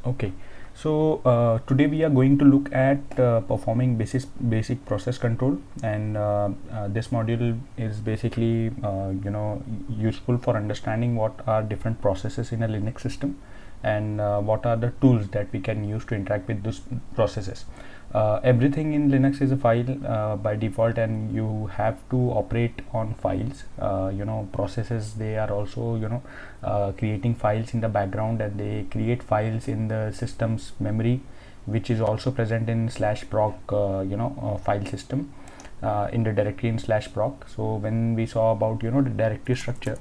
Okay, so today we are going to look at performing basic process control, and this module is basically useful for understanding what are different processes in a Linux system, and what are the tools that we can use to interact with those processes. Everything in Linux is a file by default, and you have to operate on files. Processes, they are also creating files in the background, and they create files in the system's memory, which is also present in /proc file system, in the directory in /proc. So when we saw about the directory structure,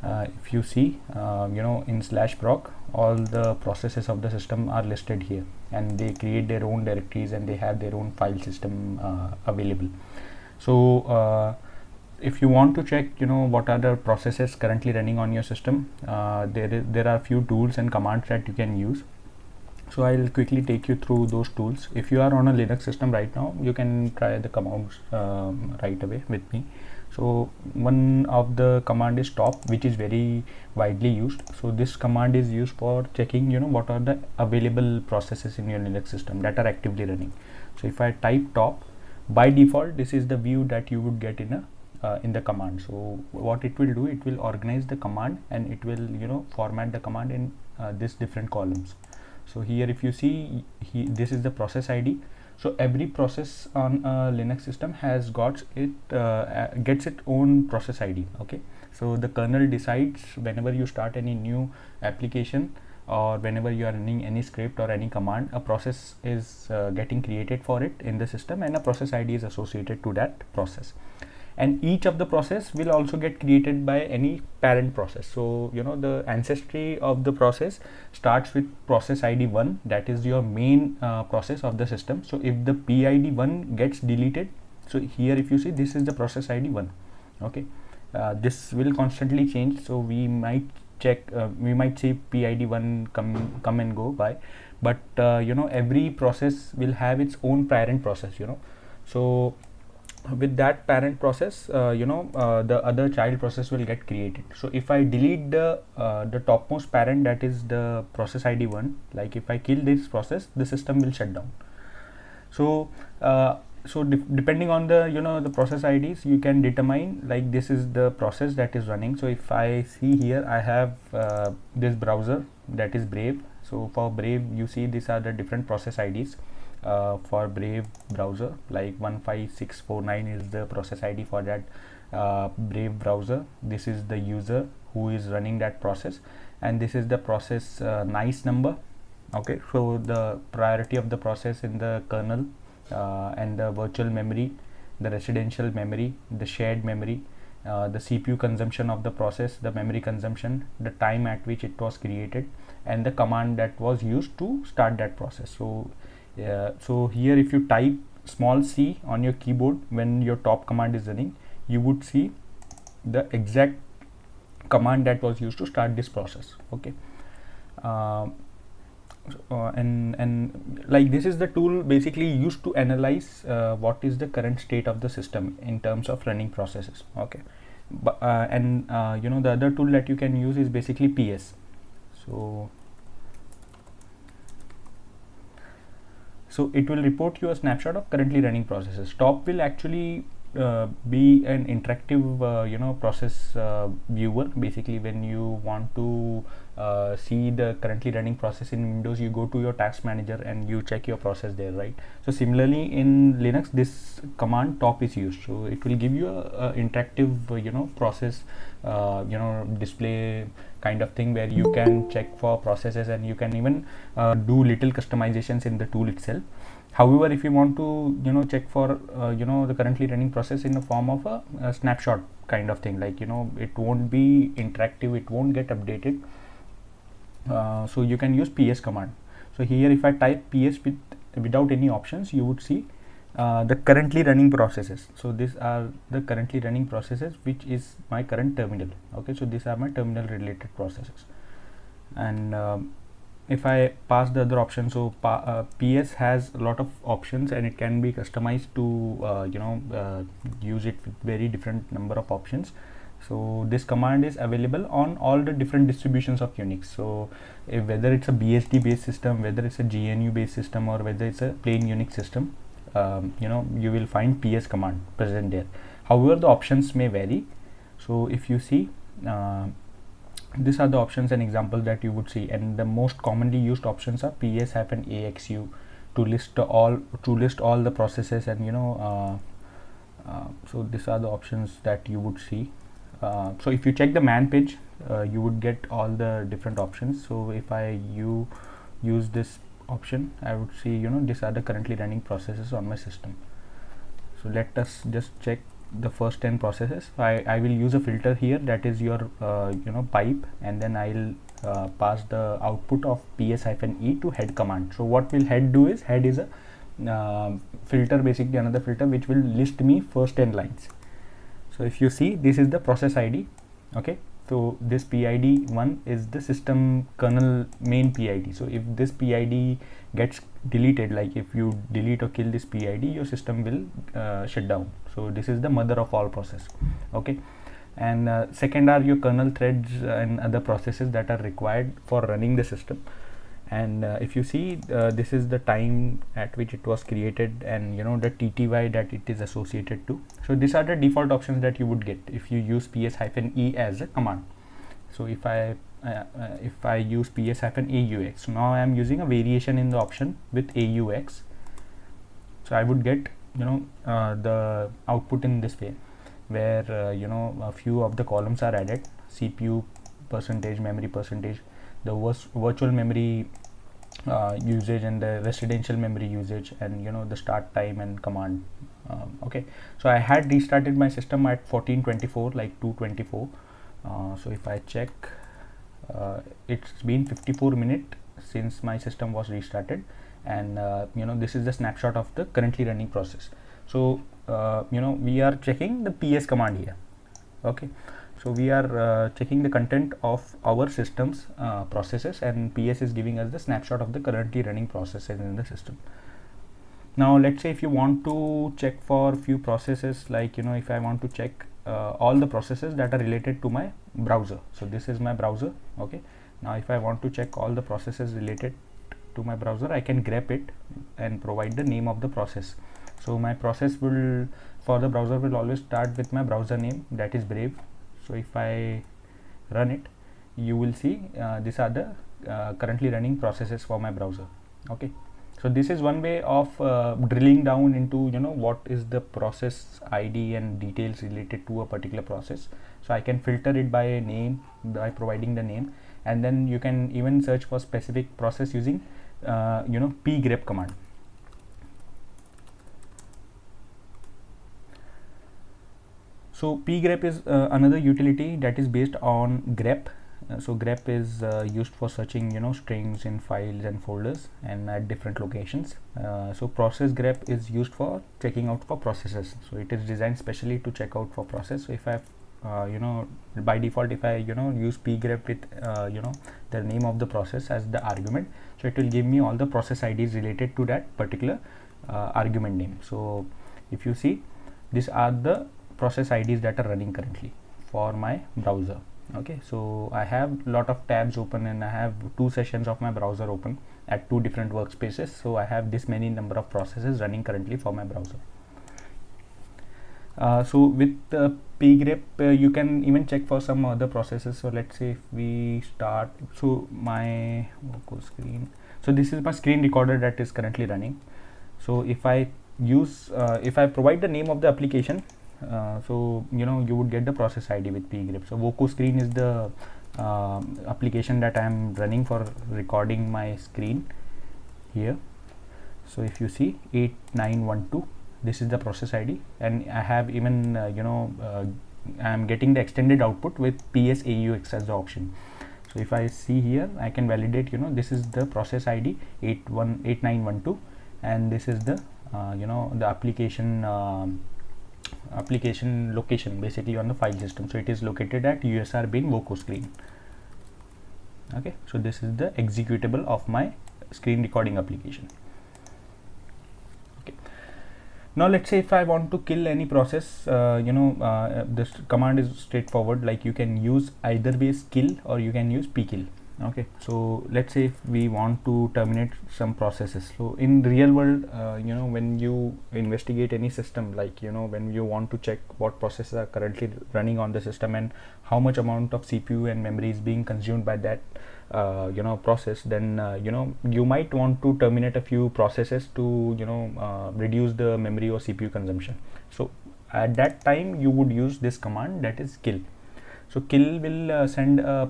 if you see in /proc, all the processes of the system are listed here, and they create their own directories, and they have their own file system available. So if you want to check what are the processes currently running on your system, there are few tools and commands that you can use. So I'll quickly take you through those tools. If you are on a Linux system right now, you can try the commands right away with me. So one of the command is top, which is very widely used. So this command is used for checking what are the available processes in your Linux system that are actively running. So if I type top, by default this is the view that you would get in the command. So what it will do, it will organize the command, and it will format the command in this different columns. So here if you see, this is the process ID. So every process on a Linux system has got gets its own process ID. Okay, so the kernel decides whenever you start any new application, or whenever you are running any script or any command, a process is getting created for it in the system, and a process ID is associated to that process. And each of the process will also get created by any parent process. So the ancestry of the process starts with process ID 1, that is your main process of the system. So if the PID 1 gets deleted, so here if you see, this is the process ID 1. Okay, this will constantly change, so we might check, we might say PID 1 come and go by, but every process will have its own parent process. So with that parent process, the other child process will get created. So if I delete the topmost parent, that is the process ID 1, like if I kill this process, the system will shut down. So depending on the process IDs, you can determine, like, this is the process that is running. So if I see here, I have this browser, that is Brave. So for Brave, you see these are the different process IDs for Brave browser, like 15649 is the process ID for that Brave browser. This is the user who is running that process, and this is the process nice number. Okay, so the priority of the process in the kernel, and the virtual memory, the residential memory, the shared memory, the CPU consumption of the process, the memory consumption, the time at which it was created, and the command that was used to start that process. So here if you type small c on your keyboard when your top command is running, you would see the exact command that was used to start this process. Okay, and like, this is the tool basically used to analyze what is the current state of the system in terms of running processes. Okay, but the other tool that you can use is basically PS. So it will report you a snapshot of currently running processes. Top will actually be an interactive process viewer. Basically, when you want to see the currently running process in Windows, you go to your task manager and you check your process there, right? So similarly in Linux, this command top is used, so it will give you a interactive process display kind of thing, where you can check for processes, and you can even do little customizations in the tool itself. However, if you want to check for the currently running process in the form of a snapshot kind of thing, like it won't be interactive, it won't get updated, so you can use PS command. So here if I type PS without any options, you would see the currently running processes. So these are the currently running processes, which is my current terminal. Okay, so these are my terminal related processes. And if I pass the other option, so PS has a lot of options, and it can be customized to use it with very different number of options. So this command is available on all the different distributions of Unix. So whether it's a BSD based system, whether it's a GNU based system, or whether it's a plain Unix system, you will find ps command present there. However, the options may vary. So if you see, these are the options and examples that you would see, and the most commonly used options are ps-axu to list all the processes, and so these are the options that you would see. So if you check the man page, you would get all the different options. So if I use this option, I would see these are the currently running processes on my system. So let us just check the first 10 processes. I will use a filter here, that is your pipe, and then I'll pass the output of ps-e to head command. So what will head do is, head is a filter, basically another filter which will list me first 10 lines. So if you see, this is the process ID. Okay, so this PID 1 is the system kernel main PID. So if this PID gets deleted, like if you delete or kill this PID, your system will shut down. So this is the mother of all process. Okay, and second are your kernel threads and other processes that are required for running the system. And if you see, this is the time at which it was created, and the TTY that it is associated to. So these are the default options that you would get if you use ps-e as a command. So if I use ps-aux, so now I am using a variation in the option with aux. So I would get the output in this way, where a few of the columns are added: CPU percentage, memory percentage, the virtual memory usage, and the residential memory usage, and the start time and command. Okay, so I had restarted my system at 1424, like 224. So if I check, it's been 54 minutes since my system was restarted, and this is the snapshot of the currently running process. So we are checking the ps command here. Okay, so we are checking the content of our system's processes, and ps is giving us the snapshot of the currently running processes in the system. Now let's say if you want to check for few processes, like if I want to check all the processes that are related to my browser. So this is my browser. Okay, now if I want to check all the processes related to my browser, I can grep it and provide the name of the process. So my process will, for the browser, will always start with my browser name, that is Brave. So if I run it, you will see these are the currently running processes for my browser. Okay, so this is one way of drilling down into what is the process ID and details related to a particular process. So I can filter it by name, by providing the name, and then you can even search for specific process using pgrep command. So pgrep is another utility that is based on grep. So grep is used for searching strings in files and folders and at different locations. So process grep is used for checking out for processes. So it is designed specially to check out for process. So if I by default, if I use pgrep with the name of the process as the argument, so it will give me all the process IDs related to that particular argument name. So if you see, these are the process IDs that are running currently for my browser. Okay, so I have lot of tabs open, and I have 2 sessions of my browser open at 2 different workspaces. So I have this many number of processes running currently for my browser. So with pgrep, you can even check for some other processes. So let's say if we start, so my screen, so this is my screen recorder that is currently running. So if I use if I provide the name of the application, so you would get the process ID with pgrep. So Voco screen is the application that I am running for recording my screen here. So if you see 8912, this is the process ID, and I have even I am getting the extended output with ps-aux as the option. So if I see here, I can validate this is the process ID 8912, and this is the the application location basically on the file system. So it is located at usr bin Voco screen. Okay, so this is the executable of my screen recording application. Okay, Now let's say if I want to kill any process, this command is straightforward. Like you can use either base kill or you can use pkill. Okay, so let's say if we want to terminate some processes. So in real world, when you investigate any system, like when you want to check what processes are currently running on the system and how much amount of CPU and memory is being consumed by that process, then you might want to terminate a few processes to reduce the memory or CPU consumption. So at that time you would use this command, that is kill. So kill will send a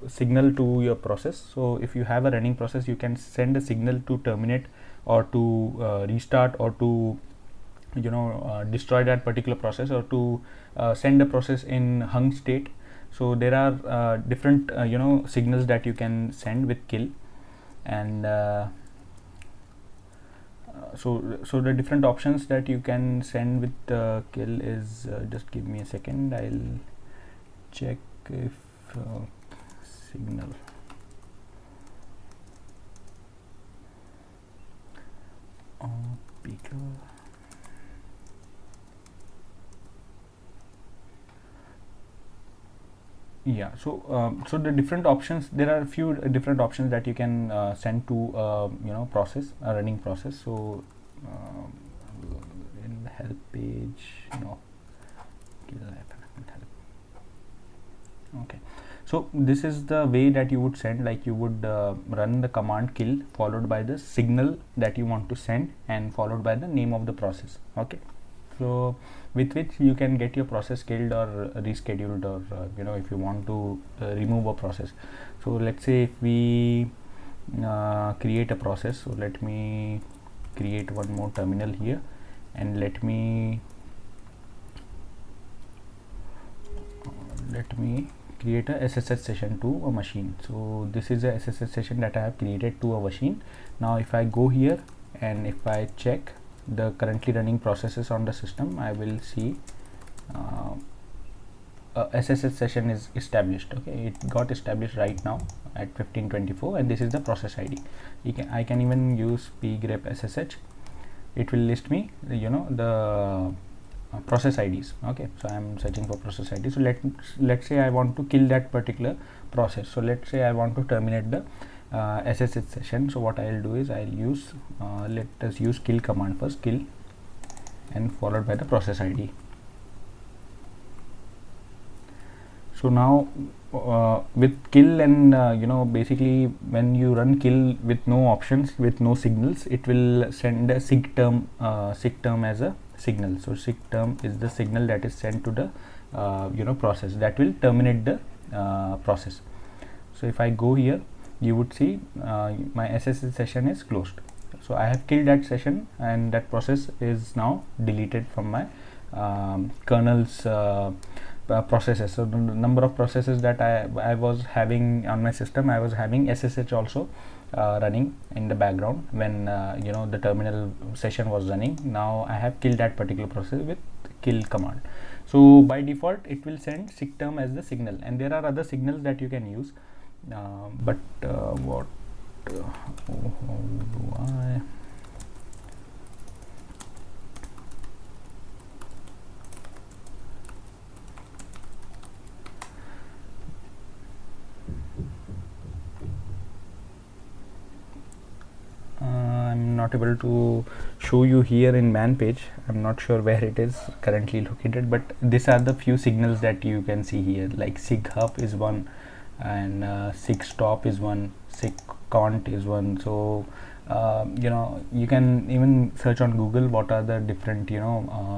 a signal to your process. So if you have a running process, you can send a signal to terminate or to restart or to destroy that particular process, or to send a process in hung state. So there are different signals that you can send with kill. And so the different options that you can send with kill is, just give me a second, I'll check if signal picker. Yeah, so so the different options, there are a few different options that you can send to process, a running process. So in the help page, okay, so this is the way that you would send. Like you would run the command kill followed by the signal that you want to send and followed by the name of the process. Okay, so with which you can get your process killed or rescheduled, or if you want to remove a process. So let's say if we create a process, so let me create one more terminal here and let me create a SSH session to a machine. So this is a SSH session that I have created to a machine. Now if I go here and if I check the currently running processes on the system, I will see a SSH session is established. Okay, it got established right now at 1524, and this is the process ID. I can even use pgrep SSH. It will list me the process IDs. Okay, so I am searching for process ID. So let's say I want to kill that particular process. So let's say I want to terminate the SSH session. So what I'll do is I'll use let us use kill command first, kill, and followed by the process ID. So now with kill and basically when you run kill with no options, with no signals, it will send a sig term as a signal. So sig term is the signal that is sent to the process that will terminate the process. So if I go here, you would see my SSH session is closed. So I have killed that session and that process is now deleted from my kernel's processes. So the number of processes that I was having on my system, I was having SSH also running in the background when the terminal session was running. Now I have killed that particular process with kill command. So by default it will send sig term as the signal, and there are other signals that you can use, but what how do I I'm not able to show you here in man page. I'm not sure where it is currently located, but these are the few signals that you can see here, like sig hub is one, and sig stop is one, sig cont is one. So you can even search on Google what are the different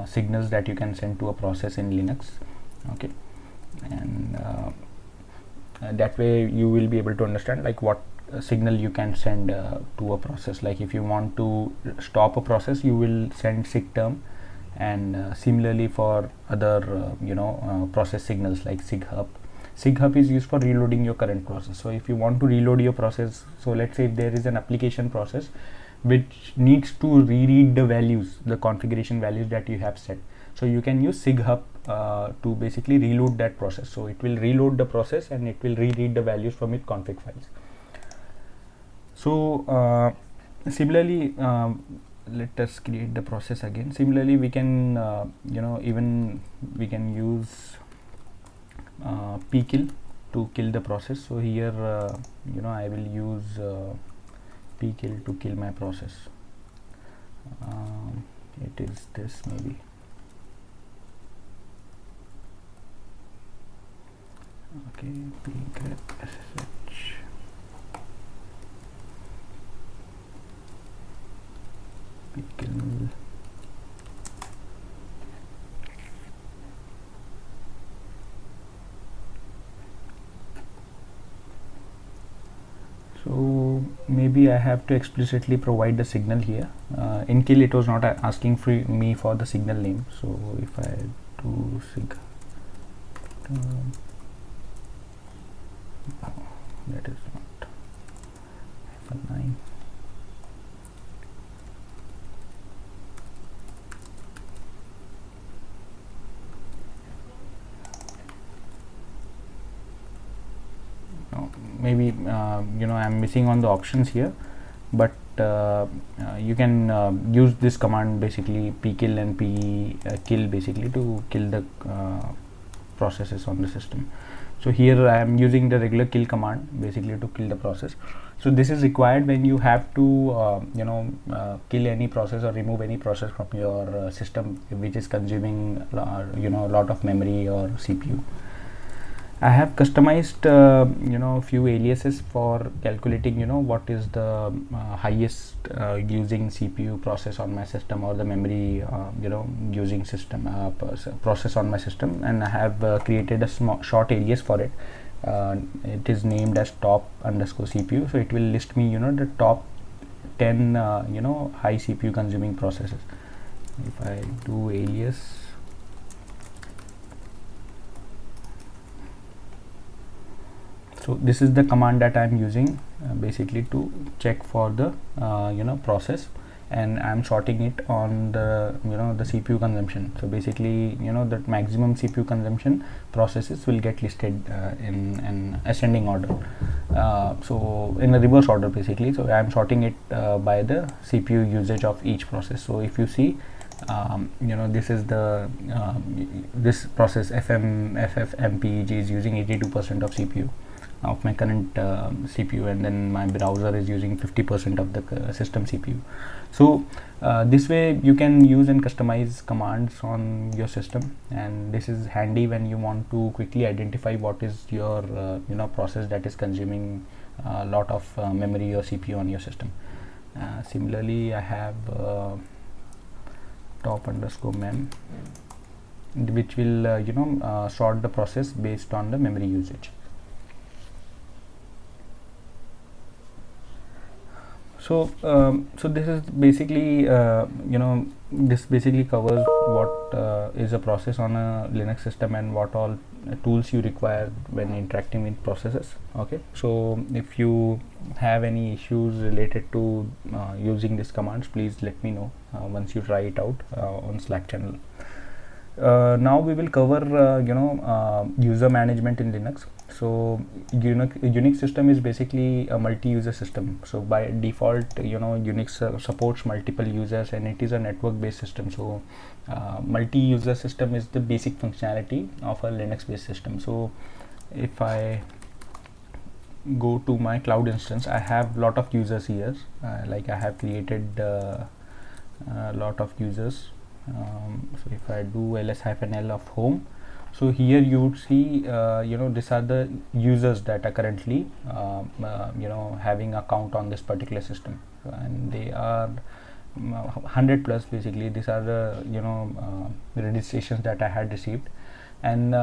signals that you can send to a process in Linux. Okay, and that way you will be able to understand like what signal you can send to a process. Like if you want to stop a process, you will send sig term, and similarly for other process signals like sig hub. Sig hub is used for reloading your current process. So if you want to reload your process, so let's say if there is an application process which needs to reread the values, the configuration values that you have set, so you can use sig hub to basically reload that process. So it will reload the process and it will reread the values from its config files. So similarly let us create the process again. Similarly, we can even we can use pkill to kill the process. So here I will use pkill to kill my process. It is this maybe. Okay, pgrep ssh. Pkill. So maybe I have to explicitly provide the signal here. In kill it was not asking me for the signal name. So if I do sig, that is not -9. Maybe I'm missing on the options here, but you can use this command, basically pkill and pkill, basically to kill the processes on the system. So here I am using the regular kill command basically to kill the process. So this is required when you have to kill any process or remove any process from your system which is consuming a lot of memory or CPU. I have customized few aliases for calculating what is the highest using CPU process on my system, or the memory using system process on my system, and I have created a short alias for it. It is named as top_CPU. So it will list me the top 10 high CPU consuming processes. If I do alias, so this is the command that I am using basically to check for the process, and I am sorting it on the the CPU consumption. So basically the maximum CPU consumption processes will get listed in an ascending order, so in a reverse order basically. So I am sorting it by the CPU usage of each process. So if you see this is the this process FFmpeg is using 82% of CPU of my current CPU, and then my browser is using 50% of the system CPU. So this way you can use and customize commands on your system, and this is handy when you want to quickly identify what is your process that is consuming a lot of memory or CPU on your system. Similarly, I have top_mem, which will sort the process based on the memory usage. So so this is basically this basically covers what is a process on a Linux system and what all tools you require when interacting with processes. Okay, so if you have any issues related to using these commands, please let me know once you try it out on Slack channel. Now we will cover user management in Linux. So Unix system is basically a multi-user system. So by default Unix supports multiple users, and it is a network based system. So multi-user system is the basic functionality of a Linux based system. So if I go to my cloud instance, I have lot of users here, like I have created a lot of users. So if I do ls-l of home, so here you would see these are the users that are currently having account on this particular system, and they are 100 plus basically. These are the registrations that I had received, and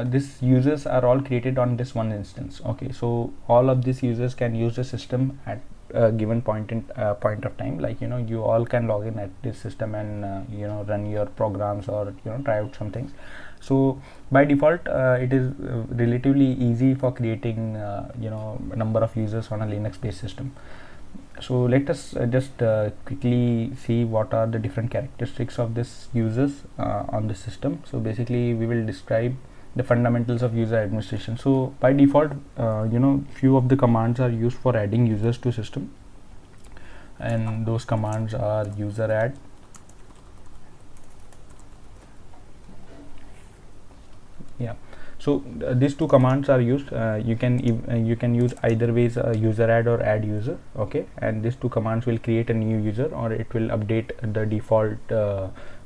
these users are all created on this one instance. Okay, so all of these users can use the system at a given point of time. Like you all can log in at this system and run your programs or try out some things. So by default it is relatively easy for creating a number of users on a Linux based system. So let us just quickly see what are the different characteristics of this users on the system. So basically we will describe the fundamentals of user administration. So by default few of the commands are used for adding users to system. and those commands are user add, yeah. So these two commands are used. You can use either ways, user add or add user, okay, and these two commands will create a new user or it will update the default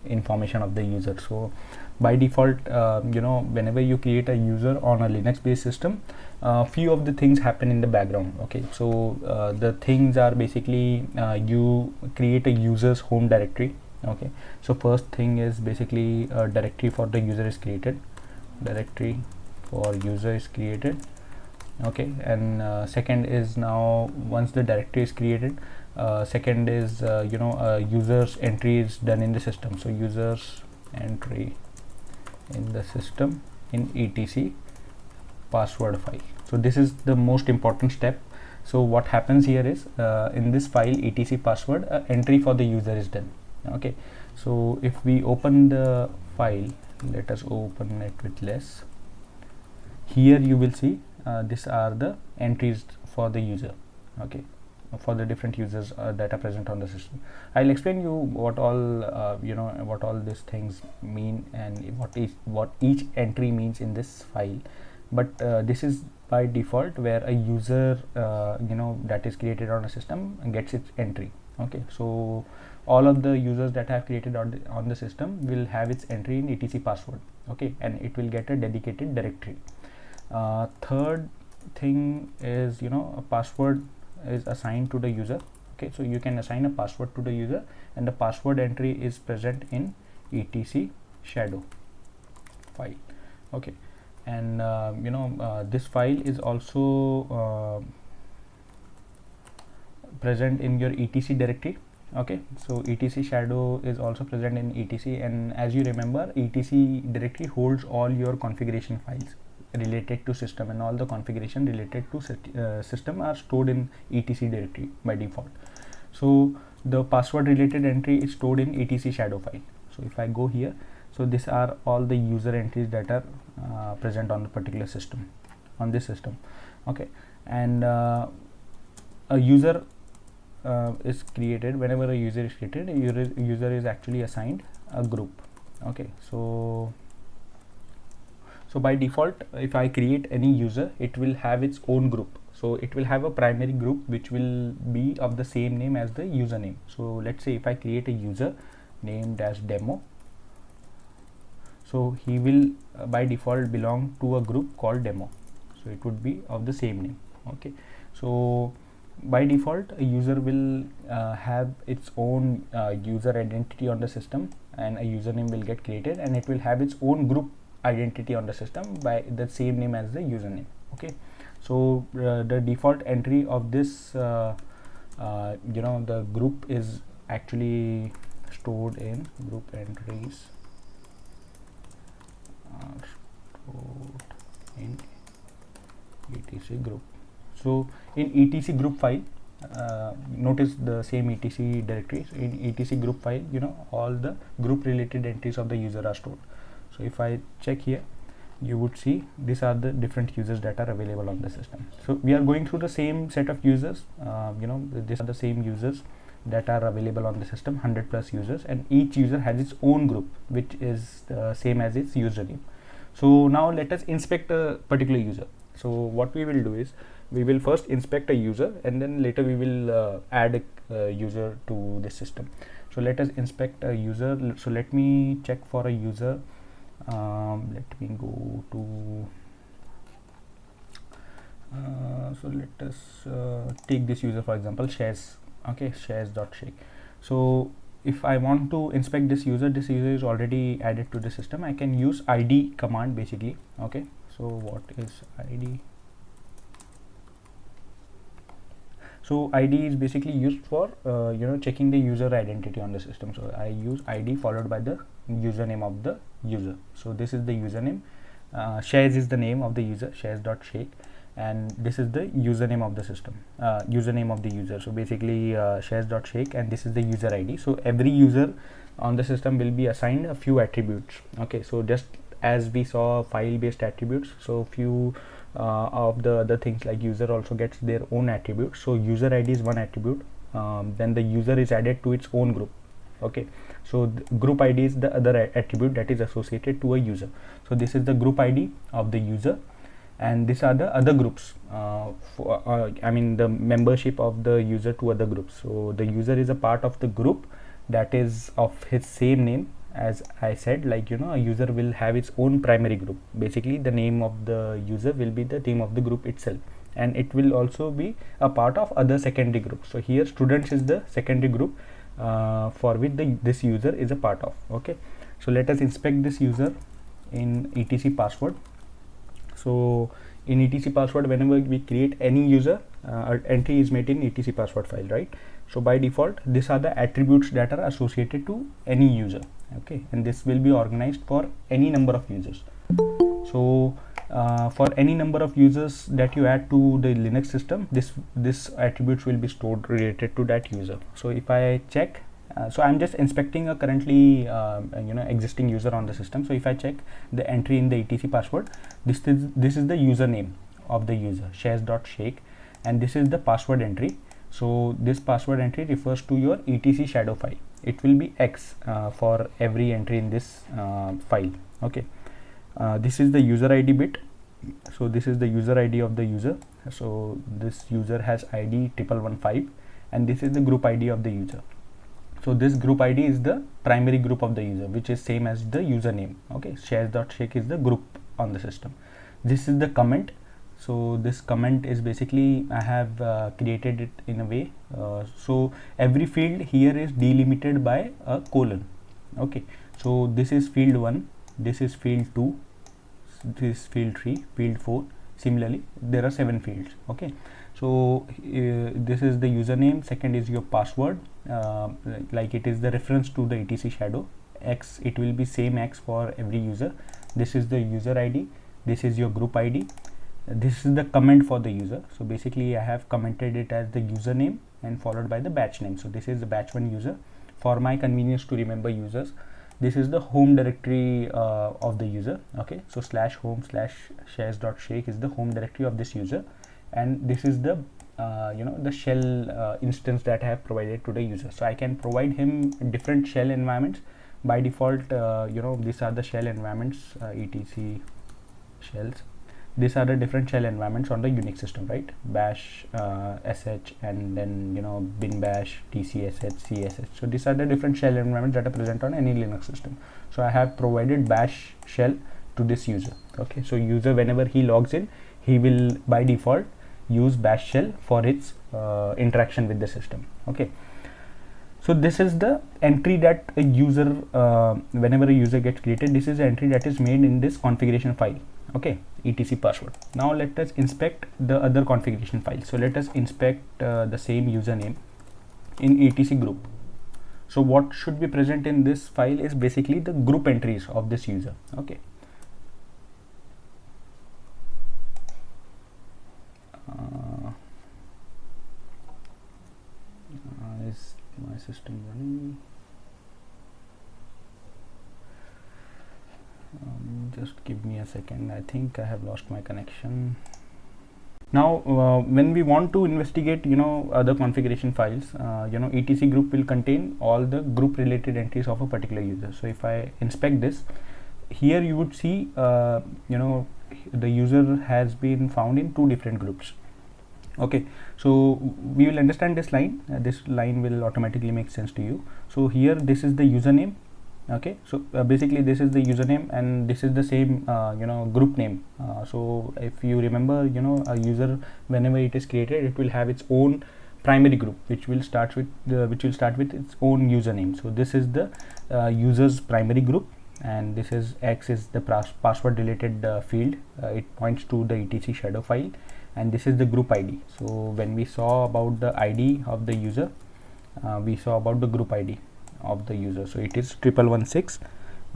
information of the user. So by default, whenever you create a user on a Linux based system, few of the things happen in the background, okay. So the things are basically, you create a user's home directory, okay. So first thing is basically a directory for the user is created, directory for user is created, okay. And second is, now once the directory is created, second is user's entry is done in the system. So user's entry in the system in etc password file. So this is the most important step. So what happens here is, in this file etc password, entry for the user is done, okay. So if we open the file, let us open it with less. Here you will see these are the entries for the user, okay, for the different users that are present on the system. I'll explain you what all what all these things mean and what each entry means in this file. But this is by default where a user that is created on a system gets its entry, okay. So all of the users that have created on the system will have its entry in etc password, okay, and it will get a dedicated directory. Third thing is, a password is assigned to the user, okay. So you can assign a password to the user and the password entry is present in etc shadow file, okay. And this file is also present in your etc directory, okay. So etc shadow is also present in etc, and as you remember, etc directory holds all your configuration files related to system, and all the configuration related to system are stored in etc directory by default. So the password related entry is stored in etc shadow file. So if I go here, so these are all the user entries that are present on the particular system, on this system, okay. And a user is created. Whenever a user is created, a user is actually assigned a group, okay. So by default, if I create any user, it will have its own group. So it will have a primary group which will be of the same name as the username. So let's say if I create a user named as demo, so he will by default belong to a group called demo, so it would be of the same name, okay. So by default, a user will have its own user identity on the system, and a username will get created, and it will have its own group identity on the system by the same name as the username, okay. So the default entry of this the group is actually stored in group entries are stored in etc group. So in etc group file, notice the same etc directory. So in etc group file, all the group related entries of the user are stored. So if I check here, you would see these are the different users that are available on the system. So we are going through the same set of users. These are the same users that are available on the system, 100 plus users, and each user has its own group which is the same as its username. So now let us inspect a particular user. So what we will do is, we will first inspect a user and then later we will add a user to this system. So let us inspect a user. So let me check for a user. Let me go to so let us take this user, for example, shares, okay, shares.shake. So if I want to inspect this user is already added to the system. I can use id command basically, okay. So what is id? So id is basically used for checking the user identity on the system. So I use id followed by the username of the user. So this is the username. Shares is the name of the user, shares.shake, and this is the username of the system, username of the user. So basically shares.shake, and this is the user id. So every user on the system will be assigned a few attributes, okay. So just as we saw file based attributes, so few of the other things like user also gets their own attributes. So user id is one attribute, then the user is added to its own group. Okay, so group ID is the other attribute that is associated to a user. So this is the group ID of the user, and these are the other groups, I mean the membership of the user to other groups. So the user is a part of the group that is of his same name. As I said, like, you know, a user will have its own primary group. Basically the name of the user will be the name of the group itself, and it will also be a part of other secondary groups. So here students is the secondary group for which this user is a part of. Okay, so let us inspect this user in etc password. So in etc password, whenever we create any user, entry is made in etc password file, right? So by default, these are the attributes that are associated to any user. Okay, and this will be organized for any number of users. So for any number of users that you add to the Linux system, this attributes will be stored related to that user. So if I check, so I'm just inspecting a currently existing user on the system. So if I check the entry in the etc password, this is the username of the user, shares.shake, and this is the password entry. So this password entry refers to your etc shadow file. It will be X for every entry in this file. Okay, this is the user ID bit. So this is the user ID of the user. So this user has ID 1115, and this is the group ID of the user. So this group ID is the primary group of the user, which is same as the username. Okay, shares.shake is the group on the system. This is the comment. So this comment is basically, I have created it in a way, so every field here is delimited by a colon. Okay, so this is field 1, this is field 2, this is field 3, field 4. Similarly there are 7 fields. Okay, so this is the username, second is your password, like it is the reference to the etc shadow. X, it will be same X for every user. This is the user ID, this is your group ID, this is the comment for the user. So basically I have commented it as the username and followed by the batch name. So this is the batch 1 user. For my convenience to remember users, this is the home directory of the user. Okay, so /home/shares.shake is the home directory of this user, and this is the the shell instance that I have provided to the user. So I can provide him different shell environments. By default, these are the shell environments, etc shells. These are the different shell environments on the Unix system, right? Bash, sh, and then bin bash, tcsh, csh. So these are the different shell environments that are present on any Linux system. So I have provided bash shell to this user. Okay, so user, whenever he logs in, he will by default use bash shell for its interaction with the system. Okay, so this is the entry that a user, whenever a user gets created, this is the entry that is made in this configuration file. Okay, etc password. Now let us inspect the other configuration file. So let us inspect the same username in etc group. So what should be present in this file is basically the group entries of this user. Okay, is my system running? Just give me a second. I think I have lost my connection. Now when we want to investigate other configuration files, etc group will contain all the group related entries of a particular user. So if I inspect this, here you would see the user has been found in 2 different groups. Okay, so we will understand this line. This line will automatically make sense to you. So here this is the username. Okay, so basically this is the username and this is the same group name. So if you remember, a user, whenever it is created, it will have its own primary group which will start with its own username. So this is the user's primary group, and this is X is the password related field. It points to the etc shadow file, and this is the group ID. So when we saw about the ID of the user, we saw about the group ID of the user. So it is 1116.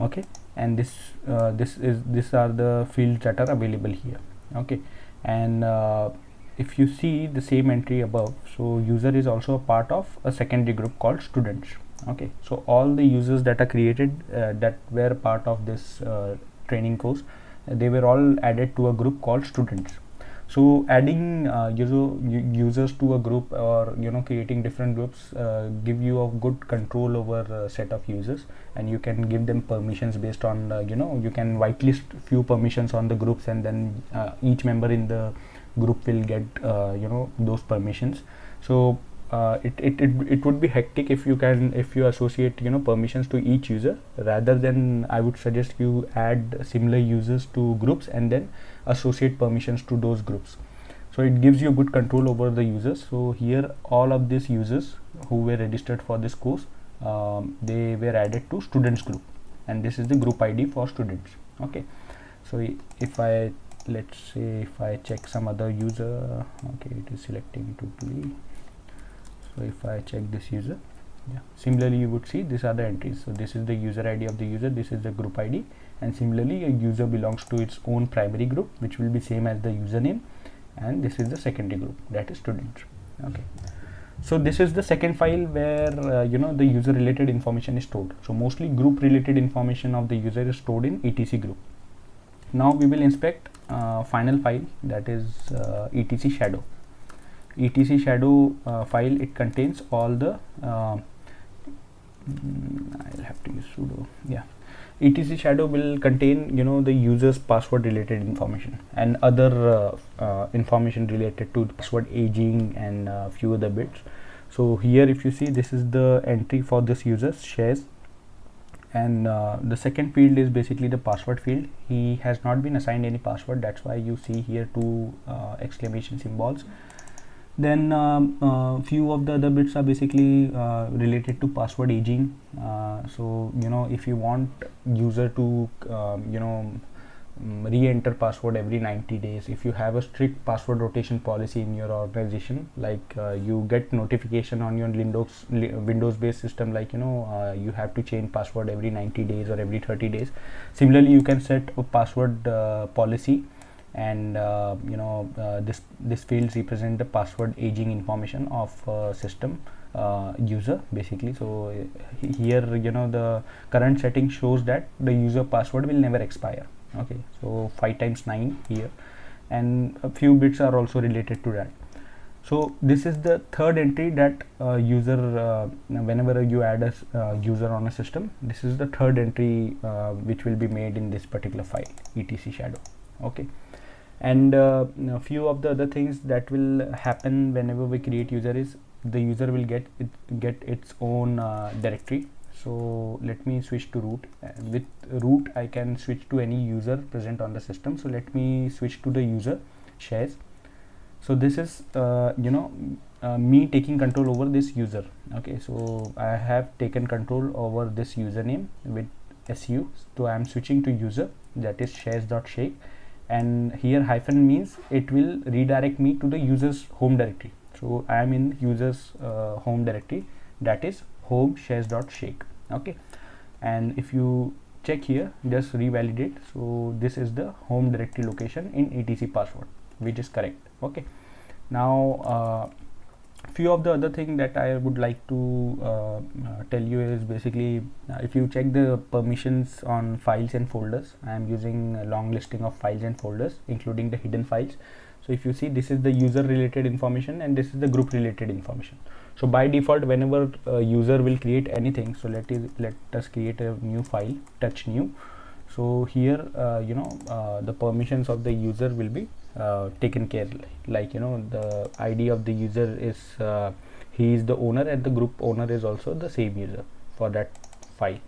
Okay, and these are the fields that are available here. Okay, and if you see the same entry above, so user is also a part of a secondary group called students. Okay, so all the users that are created that were part of this training course, they were all added to a group called students. So adding users to a group, or creating different groups, give you a good control over a set of users, and you can give them permissions based on you can whitelist few permissions on the groups, and then each member in the group will get those permissions. So it would be hectic if you associate permissions to each user. Rather than, I would suggest you add similar users to groups and then associate permissions to those groups. So it gives you good control over the users. So here all of these users who were registered for this course, they were added to students group, and this is the group ID for students. Okay, so if I, let's say, if I check some other user, okay, it is selecting to play. So if I check this user, yeah, similarly you would see these are the entries. So this is the user ID of the user, this is the group ID, and similarly a user belongs to its own primary group, which will be same as the username, and this is the secondary group, that is students. Okay, so this is the second file where the user related information is stored. So mostly group related information of the user is stored in etc group. Now we will inspect final file, that is etc shadow. etc shadow file, it contains all the I'll have to use sudo, yeah. etc shadow will contain the user's password related information and other information related to password aging and few other bits. So here if you see, this is the entry for this user shares, and the second field is basically the password field. He has not been assigned any password, that's why you see here two exclamation symbols. Then few of the other bits are basically related to password aging. So if you want user to re-enter password every 90 days, if you have a strict password rotation policy in your organization, like you get notification on your Windows based system, like you have to change password every 90 days or every 30 days. Similarly, you can set a password policy, and this fields represent the password aging information of system user basically. So here the current setting shows that the user password will never expire. Okay, so 5 times 9 here, and a few bits are also related to that. So this is the third entry that user whenever you add a user on a system, this is the third entry which will be made in this particular file, etc shadow. Okay, and a few of the other things that will happen whenever we create user is the user will get its own directory. So let me switch to root. With root I can switch to any user present on the system. So let me switch to the user shares. So this is me taking control over this user. Okay, so I have taken control over this username with su. So I am switching to user, that is shares.shake, and here hyphen means it will redirect me to the user's home directory. So I am in user's home directory, that is home shares.shake. Okay, and if you check here, just revalidate. So this is the home directory location in etc password, which is correct. Okay, now few of the other thing that I would like to tell you is basically if you check the permissions on files and folders, I am using a long listing of files and folders including the hidden files. So if you see, this is the user related information and this is the group related information. So by default, whenever a user will create anything, so let us create a new file, touch new. So here the permissions of the user will be taken care, like the ID of the user is he is the owner, and the group owner is also the same user for that file.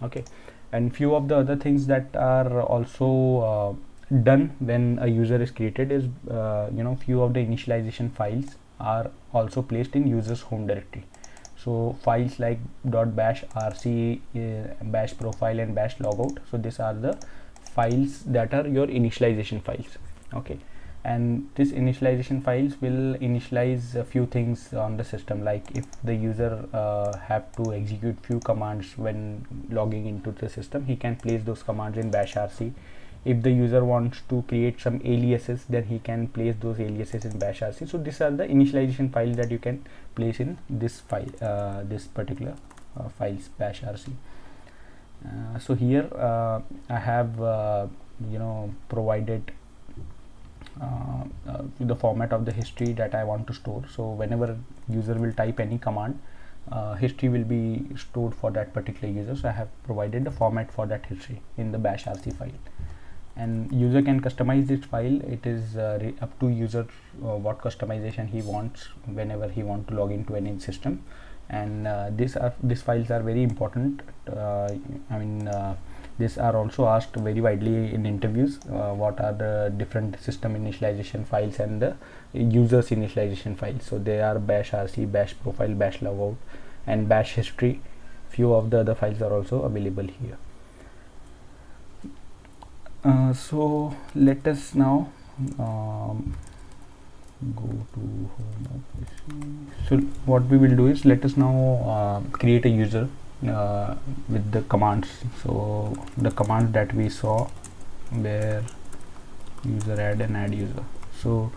Okay, and few of the other things that are also done when a user is created is few of the initialization files are also placed in user's home directory. So files like .bash rc, bash profile and bash logout, so these are the files that are your initialization files. Okay, and this initialization files will initialize a few things on the system, like if the user have to execute few commands when logging into the system, he can place those commands in bash rc. If the user wants to create some aliases, then he can place those aliases in bash rc. So these are the initialization files that you can place in this file, this particular files bash rc. So here I have provided the format of the history that I want to store. So whenever user will type any command, history will be stored for that particular user. So I have provided the format for that history in the bash rc file, and user can customize this file. It is up to user what customization he wants whenever he want to log into any system. And these files are very important. These are also asked very widely in interviews. What are the different system initialization files and the users initialization files? So they are bash rc, bash profile, bash logout, and bash history. Few of the other files are also available here. So let us now go to home office. So what we will do is, let us now create a user with the commands. So the commands that we saw where user add and add user. So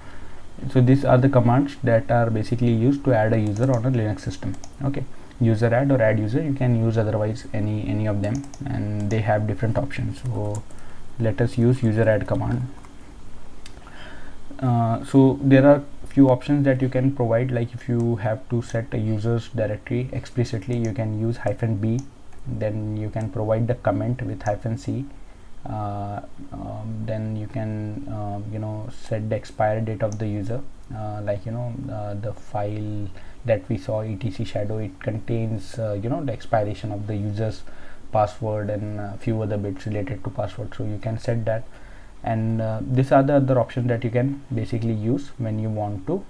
these are the commands that are basically used to add a user on a Linux system. Okay, user add or add user, you can use otherwise any of them, and they have different options. So let us use user add command. So there are few options that you can provide, like if you have to set a user's directory explicitly, you can use -b, then you can provide the comment with -c, then you can set the expiry date of the user, the file that we saw etc shadow, it contains the expiration of the user's password and few other bits related to password, so you can set that. And these are the other options that you can basically use when you want to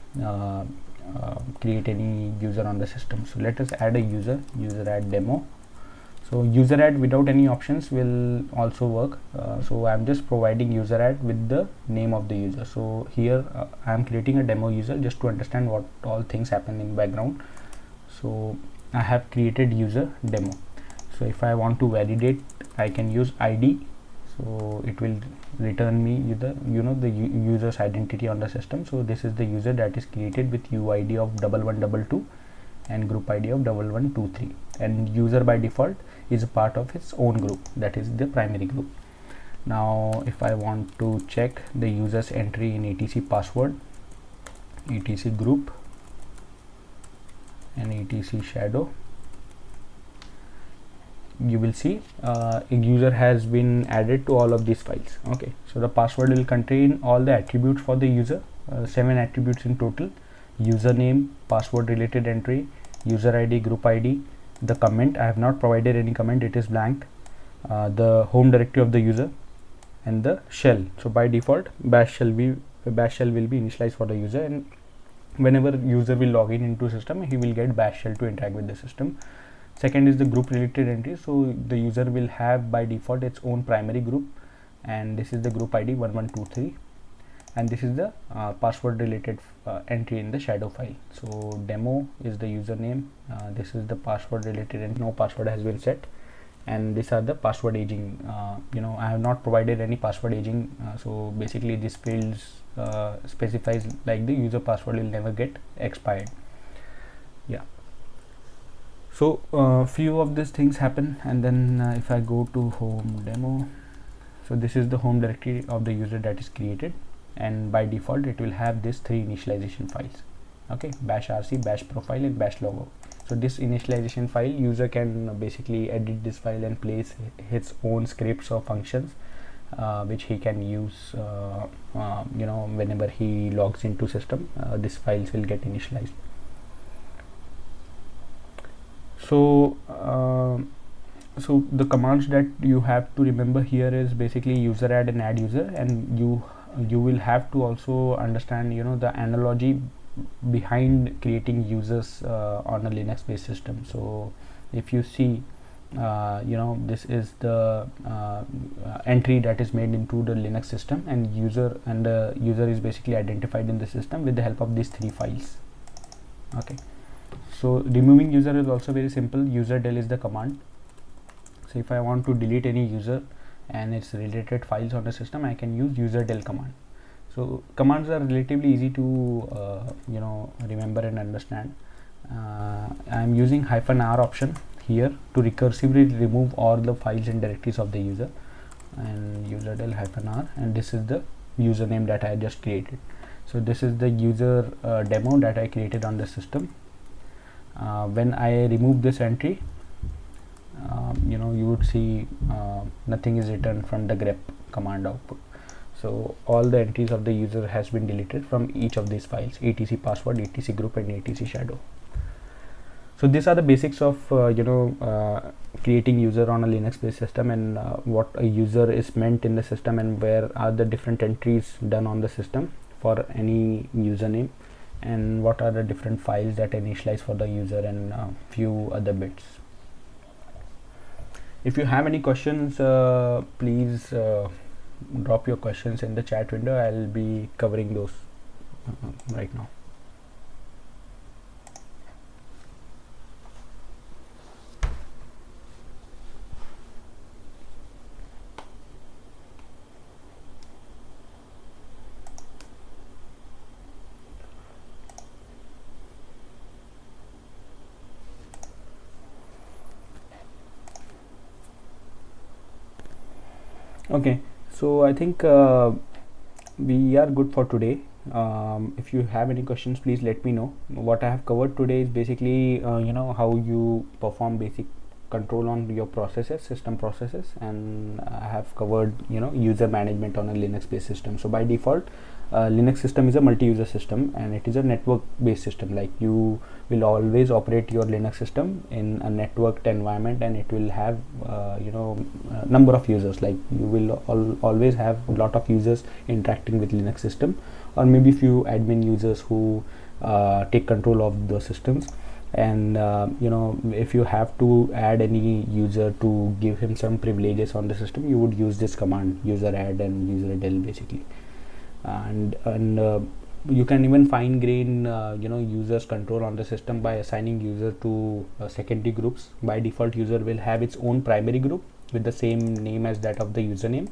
create any user on the system. So let us add a user add demo. So user add without any options will also work. So I'm just providing user add with the name of the user. So here I'm creating a demo user just to understand what all things happen in background. So I have created user demo. So if I want to validate, I can use id. So it will return me the the user's identity on the system. So this is the user that is created with uid of 1122 and group id of 1123, and user by default is a part of its own group, that is the primary group. Now if I want to check the user's entry in etc password, etc group and etc shadow, you will see a user has been added to all of these files. Okay, so the password will contain all the attributes for the user, 7 attributes in total: username, password related entry, user id, group id, the comment. I have not provided any comment, it is blank, the home directory of the user, and the shell. So by default bash shell will be initialized for the user, and whenever user will log into system, he will get bash shell to interact with the system. Second is the group related entry. So the user will have by default its own primary group, and this is the group id 1123, and this is the password related entry in the shadow file. So demo is the username, this is the password related, and no password has been set, and these are the password aging. I have not provided any password aging, so basically this fields specifies like the user password will never get expired. Yeah, so few of these things happen, and then if I go to home demo, so this is the home directory of the user that is created, and by default it will have these 3 initialization files. Okay, bash rc, bash profile, and bash logo. So this initialization file, user can basically edit this file and place his own scripts or functions which he can use whenever he logs into system. These files will get initialized. So so the commands that you have to remember here is basically user add and add user, and you will have to also understand the analogy behind creating users on a Linux based system. So if you see this is the entry that is made into the Linux system, and the user is basically identified in the system with the help of these 3 files. Okay, so removing user is also very simple. User del is the command. So if I want to delete any user and its related files on the system, I can use user del command. So commands are relatively easy to remember and understand. I am using -r option here to recursively remove all the files and directories of the user, and user del -r, and this is the username that I just created. So this is the user demo that I created on the system. When I remove this entry, you would see nothing is returned from the grep command output. So all the entries of the user has been deleted from each of these files: etc password, etc group, and etc shadow. So these are the basics of creating user on a Linux based system, and what a user is meant in the system, and where are the different entries done on the system for any username, and what are the different files that initialize for the user, and few other bits. If you have any questions, please drop your questions in the chat window. I'll be covering those right now. Okay, so I think we are good for today. If you have any questions, please let me know. What I have covered today is basically how you perform basic control on your processes, system processes, and I have covered user management on a Linux based system. So by default, Linux system is a multi-user system, and it is a network based system. Like, you will always operate your Linux system in a networked environment, and it will have number of users. Like, you will always have a lot of users interacting with Linux system, or maybe few admin users who take control of the systems. And if you have to add any user to give him some privileges on the system, you would use this command, user add and user del, basically. And you can even fine grain users control on the system by assigning user to secondary groups. By default, user will have its own primary group with the same name as that of the username,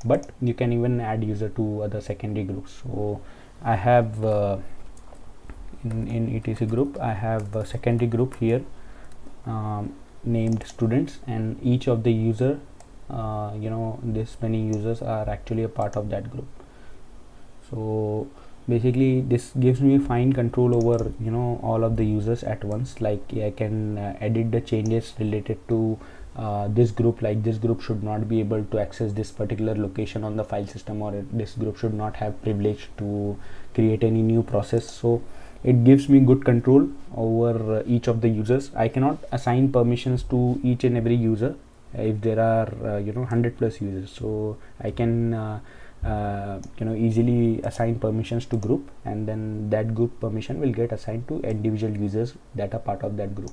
but you can even add user to other secondary groups. So I have in etc group, I have a secondary group here named students, and each of the user this many users are actually a part of that group. So basically this gives me fine control over all of the users at once. Like, I can edit the changes related to this group. Like, this group should not be able to access this particular location on the file system, or this group should not have privilege to create any new process. So it gives me good control over each of the users. I cannot assign permissions to each and every user if there are 100 plus users. So I can easily assign permissions to group, and then that group permission will get assigned to individual users that are part of that group.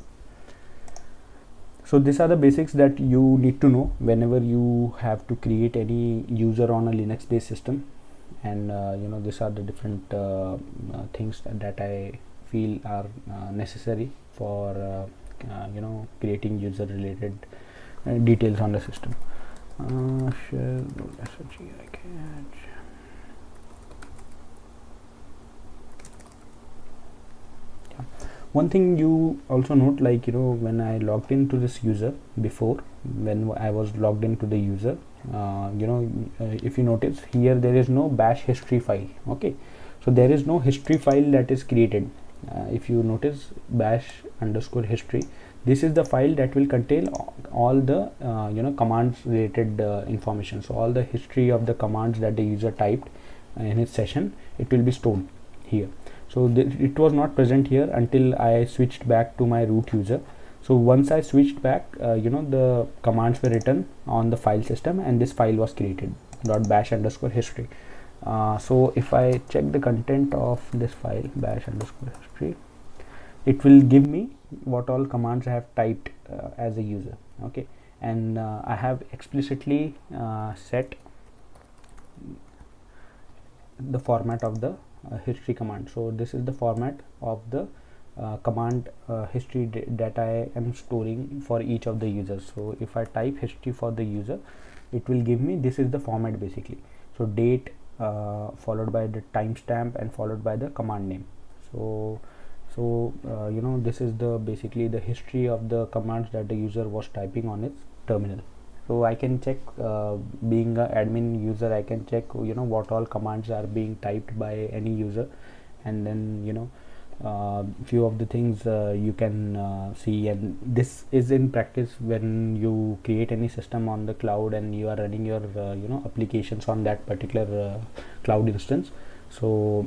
So these are the basics that you need to know whenever you have to create any user on a Linux based system. And these are the different things that I feel are necessary for creating user related details on the system. Share I can't. One thing you also note, like when I logged into this user before, when I was logged into the user, if you notice here, there is no bash history file. Okay, so there is no history file that is created. If you notice bash underscore history, this is the file that will contain all the commands related information. So all the history of the commands that the user typed in his session, it will be stored here. So it was not present here until I switched back to my root user. So once I switched back, the commands were written on the file system, and this file was created, .bash underscore history. So if I check the content of this file, bash underscore history, it will give me what all commands I have typed as a user. Okay, and I have explicitly set the format of the history command. So this is the format of the command history that I am storing for each of the users. So if I type history for the user, it will give me, this is the format basically. So date followed by the timestamp and followed by the command name. So this is the basically the history of the commands that the user was typing on its terminal. So I can check, being a admin user, I can check what all commands are being typed by any user, and then few of the things you can see. And this is in practice when you create any system on the cloud and you are running your applications on that particular cloud instance. So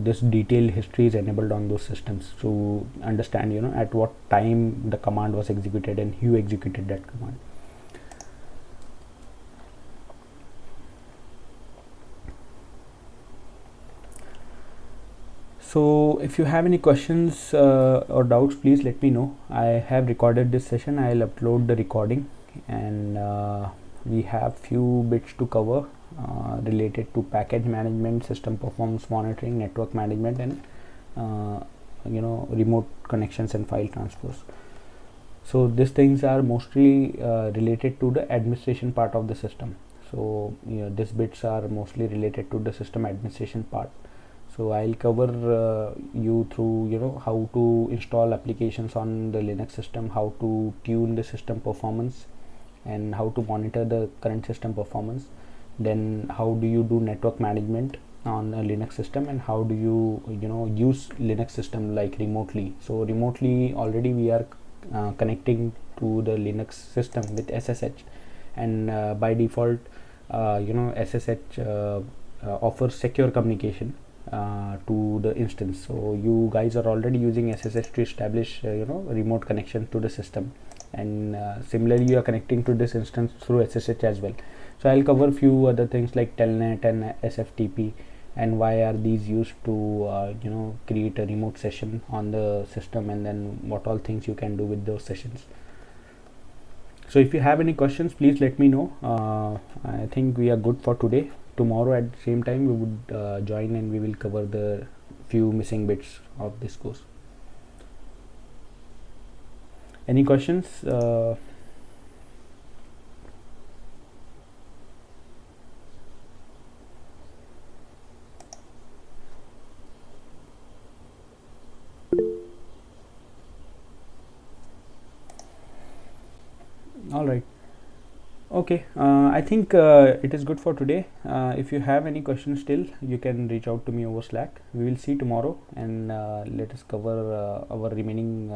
this detailed history is enabled on those systems to understand at what time the command was executed and who executed that command. So if you have any questions or doubts, please let me know. I have recorded this session. I'll upload the recording, and we have few bits to cover related to package management, system performance monitoring, network management, and remote connections and file transfers. So these things are mostly related to the administration part of the system. So these bits are mostly related to the system administration part. So I'll cover you through how to install applications on the Linux system, how to tune the system performance, and how to monitor the current system performance. Then how do you do network management on a Linux system, and how do you use Linux system like remotely. So remotely already we are connecting to the Linux system with SSH, and by default SSH offers secure communication to the instance. So you guys are already using SSH to establish remote connection to the system, and similarly you are connecting to this instance through SSH as well. So I'll cover few other things like telnet and SFTP, and why are these used to create a remote session on the system, and then what all things you can do with those sessions. So if you have any questions, please let me know. I think we are good for today. Tomorrow at the same time we would join, and we will cover the few missing bits of this course. Any questions? All right. Okay, I think it is good for today. If you have any questions still, you can reach out to me over Slack. We will see tomorrow, and let us cover our remaining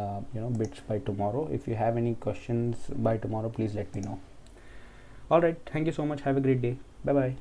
bits by tomorrow. If you have any questions by tomorrow, please let me know. All right, thank you so much. Have a great day. Bye bye.